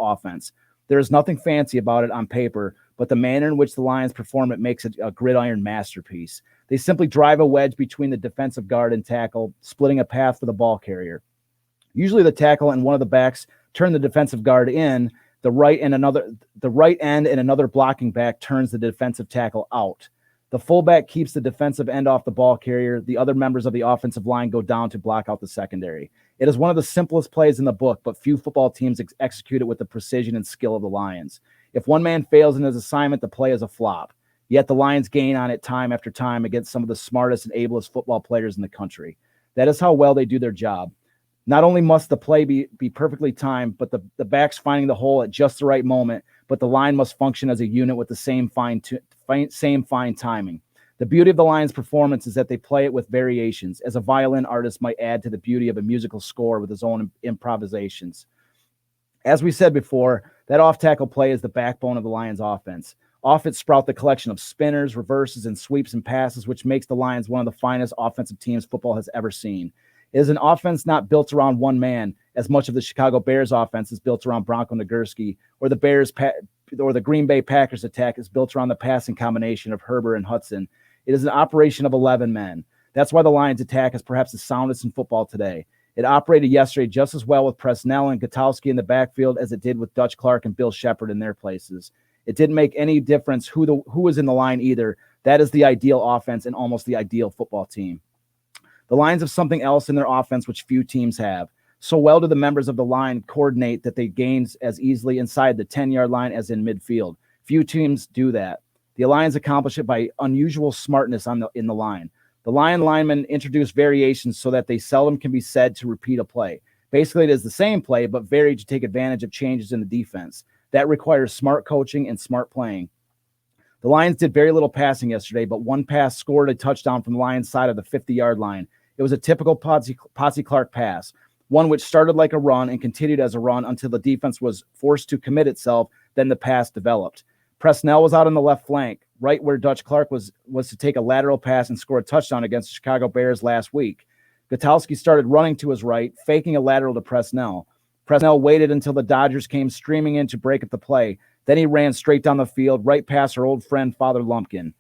offense. There is nothing fancy about it on paper, but the manner in which the Lions perform it makes it a gridiron masterpiece. They simply drive a wedge between the defensive guard and tackle, splitting a path for the ball carrier. Usually the tackle and one of the backs turn the defensive guard in. The right end and another blocking back turns the defensive tackle out. The fullback keeps the defensive end off the ball carrier. The other members of the offensive line go down to block out the secondary. It is one of the simplest plays in the book, but few football teams execute it with the precision and skill of the Lions. If one man fails in his assignment, the play is a flop. Yet the Lions gain on it time after time against some of the smartest and ablest football players in the country. That is how well they do their job. Not only must the play be perfectly timed, but the backs finding the hole at just the right moment, but the line must function as a unit with the same fine timing. The beauty of the Lions' performance is that they play it with variations, as a violin artist might add to the beauty of a musical score with his own improvisations. As we said before, that off-tackle play is the backbone of the Lions' offense. Off it sprout the collection of spinners, reverses, and sweeps and passes, which makes the Lions one of the finest offensive teams football has ever seen. It is an offense not built around one man, as much of the Chicago Bears offense is built around Bronco Nagurski, or the Green Bay Packers attack is built around the passing combination of Herbert and Hudson. It is an operation of 11 men. That's why the Lions attack is perhaps the soundest in football today. It operated yesterday just as well with Presnell and Gutowski in the backfield as it did with Dutch Clark and Bill Shepard in their places. It didn't make any difference who was in the line either. That is the ideal offense and almost the ideal football team. The Lions have something else in their offense which few teams have. So well do the members of the line coordinate that they gain as easily inside the 10-yard line as in midfield. Few teams do that. The Lions accomplish it by unusual smartness in the line. The Lion linemen introduce variations so that they seldom can be said to repeat a play. Basically, it is the same play, but varied to take advantage of changes in the defense. That requires smart coaching and smart playing. The Lions did very little passing yesterday, but one pass scored a touchdown from the Lions' side of the 50-yard line. It was a typical Potsy Clark pass, one which started like a run and continued as a run until the defense was forced to commit itself, then the pass developed. Presnell was out on the left flank, right where Dutch Clark was to take a lateral pass and score a touchdown against the Chicago Bears last week. Gutowski started running to his right, faking a lateral to Presnell. Presnell waited until the Dodgers came streaming in to break up the play. Then he ran straight down the field, right past our old friend Father Lumpkin.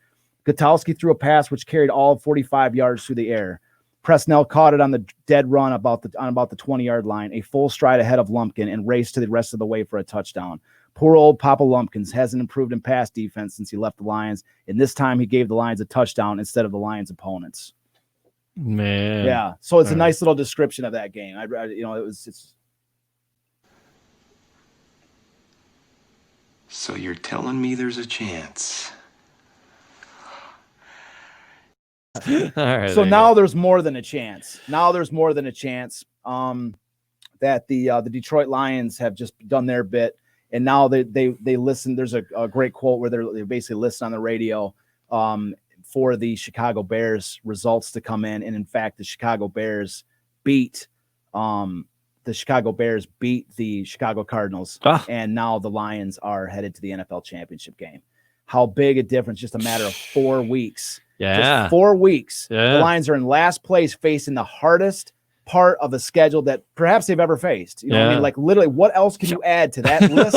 Gutowski threw a pass which carried all 45 yards through the air. Presnell caught it on the dead run on about the 20-yard line, a full stride ahead of Lumpkin, and raced to the rest of the way for a touchdown. Poor old Papa Lumpkins hasn't improved in pass defense since he left the Lions, and this time he gave the Lions a touchdown instead of the Lions' opponents. Man, yeah. So it's a nice little description of that game. It's. So you're telling me there's a chance? All right, so now there's more than a chance. Now there's more than a chance that the Detroit Lions have just done their bit, and now they listen. There's a great quote where they're basically listening on the radio for the Chicago Bears results to come in, and in fact, the Chicago Bears beat the Chicago Cardinals, and now the Lions are headed to the NFL championship game. How big a difference! Just a matter of 4 weeks. Yeah. Just 4 weeks. Yeah. The Lions are in last place, facing the hardest part of the schedule that perhaps they've ever faced. You know what I mean? Like literally, what else can you add to that list?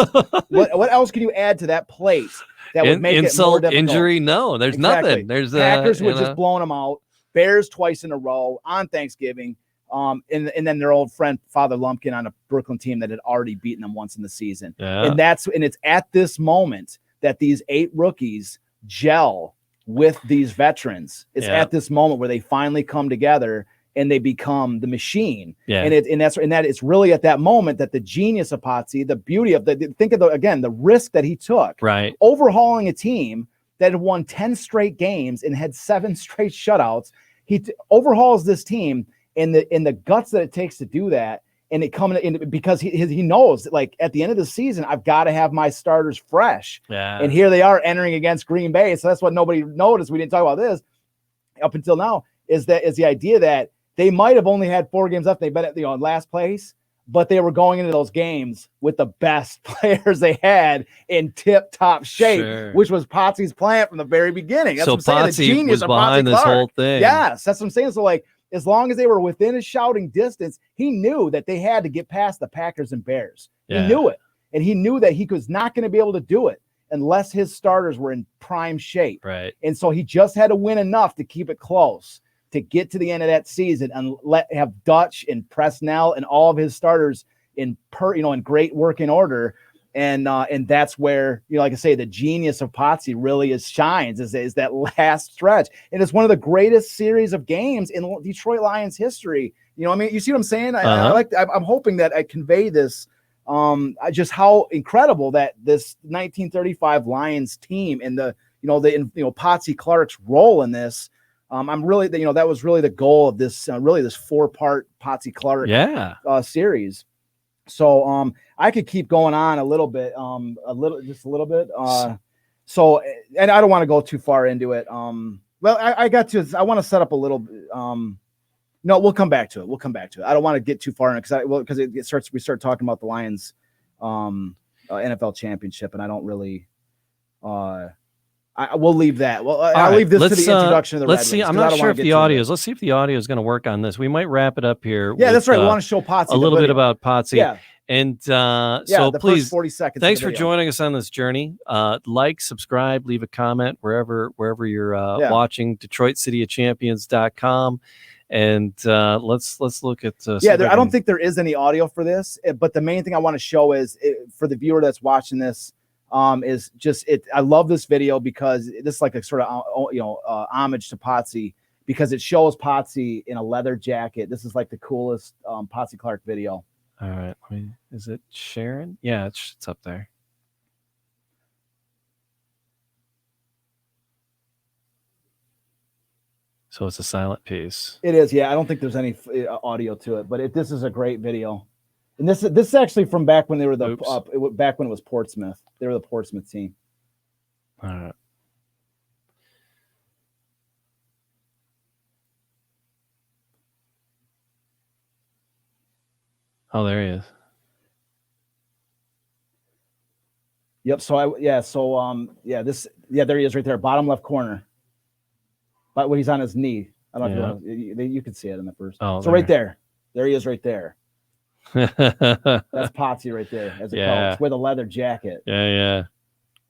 What else can you add to that plate that would make it more difficult? Injury? No, there's nothing. There's Packers who had just blown them out. Bears twice in a row on Thanksgiving. And then their old friend Father Lumpkin on a Brooklyn team that had already beaten them once in the season. Yeah. And it's at this moment that these 8 rookies gel with these veterans. It's at this moment where they finally come together and they become the machine. Yeah. And it's really at that moment that the genius of Potsy, the beauty of the risk that he took, right, overhauling a team that had won 10 straight games and had 7 straight shutouts. He overhauls this team and the guts that it takes to do that. And it coming in because he knows that, like, at the end of the season, I've got to have my starters fresh. Yeah. And here they are entering against Green Bay. So that's what nobody noticed. We didn't talk about this up until now is the idea that they might have only had 4 games left. They've been at in last place, but they were going into those games with the best players they had in tip-top shape, which was Potsy's plan from the very beginning. That's so what I'm saying. The genius was behind this whole thing. Yes, that's what I'm saying. So, like, as long as they were within a shouting distance, he knew that they had to get past the Packers and Bears. Yeah. He knew it. And he knew that he was not going to be able to do it unless his starters were in prime shape. Right. And so he just had to win enough to keep it close. to get to the end of that season and have Dutch and Presnell and all of his starters in great working order. And that's where, like I say, the genius of Potsy really shines is that last stretch. And it's one of the greatest series of games in Detroit Lions history. I mean, you see what I'm saying? I'm hoping that I convey this, just how incredible that this 1935 Lions team and Potsy Clark's role in this. I'm really, that was really the goal of this, this 4-part Potsy Clark series. So I could keep going on a little bit. So, and I don't want to go too far into it. Well, I want to set up a little. No, we'll come back to it. I don't want to get too far in because we start talking about the Lions NFL championship, and I don't really. We'll leave that. Well, I'll leave this to the introduction of the Red Wings. I'm not sure if the audio is. Let's see if the audio is going to work on this. We might wrap it up here. Yeah, that's right. We want to show Potsy a little bit about Potsy. Yeah. And so please, 40 seconds. Thanks for joining us on this journey. Like, subscribe, leave a comment wherever you're watching. DetroitCityOfChampions.com. And let's look at. I don't think there is any audio for this, but the main thing I want to show is for the viewer that's watching this. Is just it. I love this video because this is like a sort of homage to Potsy because it shows Potsy in a leather jacket. This is like the coolest Potsy Clark video. All right, is it Sharon? Yeah, it's up there. So it's a silent piece. It is, yeah. I don't think there's any audio to it, but this is a great video. And this is actually from back when they were back when it was Portsmouth. They were the Portsmouth team. All right. Oh, there he is. Yep. So there he is right there, bottom left corner. But when he's on his knee, I don't know if you can see it in the first. Oh, so right there he is right there. That's Potsy right there as a coach with a leather jacket. Yeah.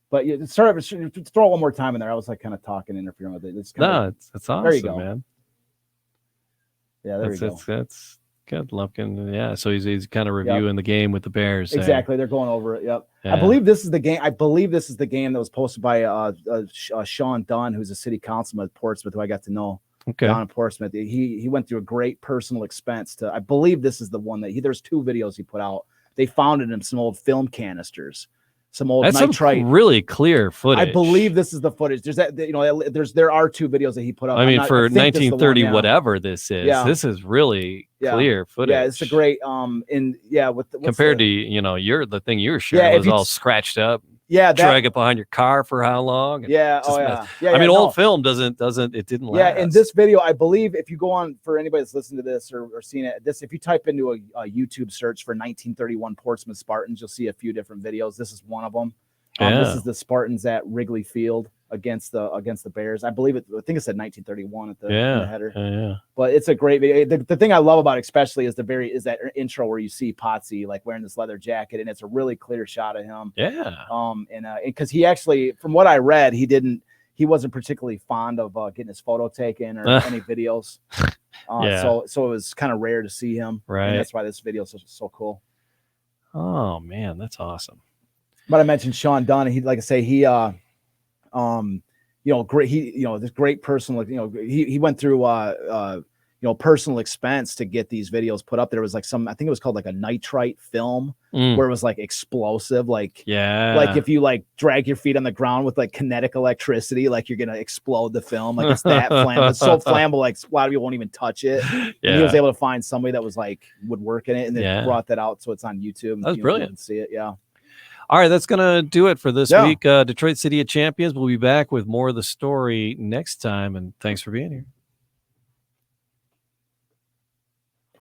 But you throw it one more time in there. I was like kind of talking, interfering with it. It's awesome, there you go, man. Yeah, there you go. That's good looking. Yeah, so he's kind of reviewing the game with the Bears. Exactly, they're going over it. Yep. Yeah. I believe this is the game that was posted by Sean Dunn, who's a city councilman at Portsmouth, who I got to know. Okay. Down in Portsmouth, he went through a great personal expense to. I believe this is the one that there's 2 videos he put out. They found it in some old film canisters, some old nitrite. Some really clear footage. I believe this is the footage. There are 2 videos that he put out. I mean, for 1930, whatever this is, this is really clear footage. Yeah, it's a great compared to the thing you were sharing was all scratched up. Yeah, drag it behind your car for how long? Old film doesn't it didn't last. Yeah, in this video, I believe if you go on, for anybody that's listening to this or seen it, if you type into a YouTube search for 1931 Portsmouth Spartans, you'll see a few different videos. This is one of them. This is the Spartans at Wrigley Field against the Bears. I think it said 1931 at the header. Yeah. But it's a great video. The thing I love about it especially is that intro where you see Potsy like wearing this leather jacket, and it's a really clear shot of him. Yeah. And because he actually, from what I read, he wasn't particularly fond of getting his photo taken or any videos. So it was kind of rare to see him. Right. And that's why this video is so cool. Oh man, that's awesome. But I mentioned Sean Dunn. He, like I say, this great personal, he went through, personal expense to get these videos put up. There was like I think it was called like a nitrite film where it was like explosive. Like if you like drag your feet on the ground with like kinetic electricity, like you're going to explode the film. Like it's that flammable. It's so flammable. Like a lot of people won't even touch it. And he was able to find somebody that was like, would work in it. And then brought that out. So it's on YouTube. That was brilliant. See it. Yeah. All right, that's going to do it for this week. Detroit City of Champions. We'll be back with more of the story next time. And thanks for being here.